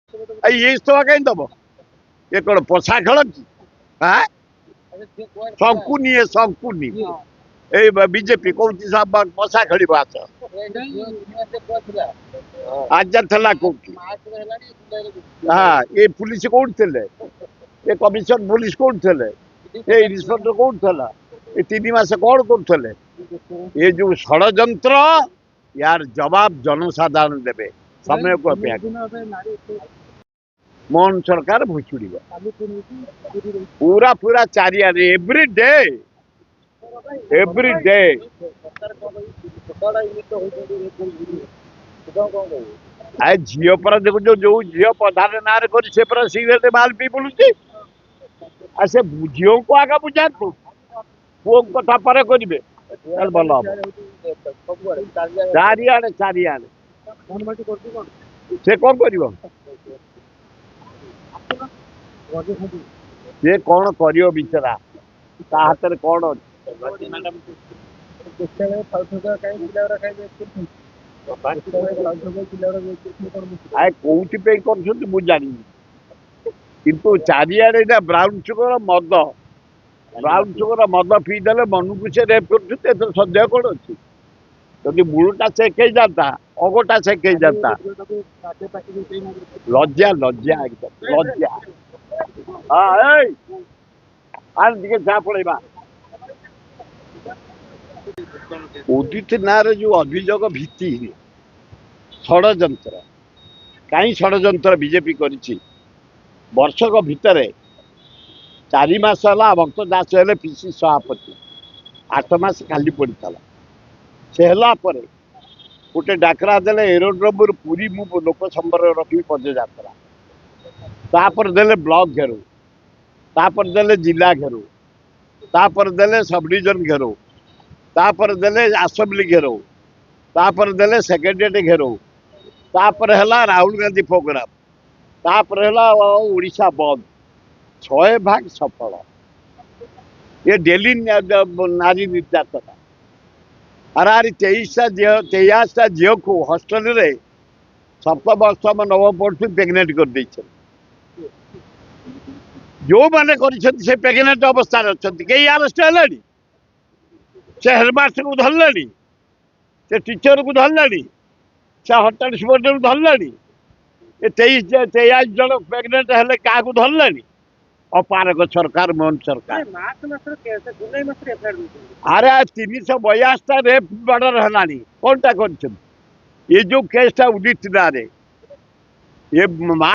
ये इस्तफा कहीं दब ये कौन पोषा खेल की शंकुनी शंकुनी बीजेपी कौन साहब पोषा खेल आस आजा थला कौटी हाँ ये पुलिस कौन थे ये कमिशन पुलिस कौन थे ये इन्स्पेक्टर कौन था ये 3 मास कौन करुले ये जो षड्यंत्र यार जवाब जनसाधारण देवे समय को अपेक्षा मोहन सरकार भुषुड़ पूरा पूरा चारिया एव्री डे झील पर देखो जो झील प्रधान ना से सिगरेट माल पी बुलू से झील को आगे बुझा पुओ कथा पर करेंगे भल हम चारिआडे से कौन कर से कौन कर बिचरा ता हाथ में कौन आए कौटी कर जानी किंतु चारिआडे ब्राउन सुगर मद ब्राउन सुगर मद पीदे मन को से रेप कर सन्देह कौन अच्छी जदि मूलटा चेक हो जाता अगटा चेक हो जाता लज्जा लज्जा एकदम लज्जा हाँ चा पड़ेगा उदित ना जो अभियोग भित्ति षड्यंत्र कहीं षड्यंत्र बीजेपी करिछि वर्षक भितर 4 मास है भक्त दास हेले पीसी सभापति 8 मास खाली पड़ा से गोटे डाकरा देले एरोड्रोम पूरी मु लोक संबर रखी पदयात्रा तापर देले ब्लॉक घेरो तापर देले जिला घेरो तापर देले सब डिविजन घेरो तापर देले असेंबली घेरो तापर देले सेक्रेटरीट घेरो तापर है राहुल गांधी प्रोग्राम तापर है ओडिशा बंद 100 भाग सफल ये डेली नारी निर्यातना अरे 23टा झील को हस्टेल रे 7 वर्ष 9 पढ़ु प्रेगनेंट कर देते जो मैंने से प्रेगनेंट अवस्था अच्छा कई आरेस्ट है से हेडमास्टर को धरले से टीचर को धरले से होटेल सुपरटेंडेंट धरले ये 23 जन प्रेगनेंट है क्या धरले अपारक सरकार मोहन सरकार अरे 382 रेप मर्डर है कौन टा कर ये जो केसटा उदित ना ये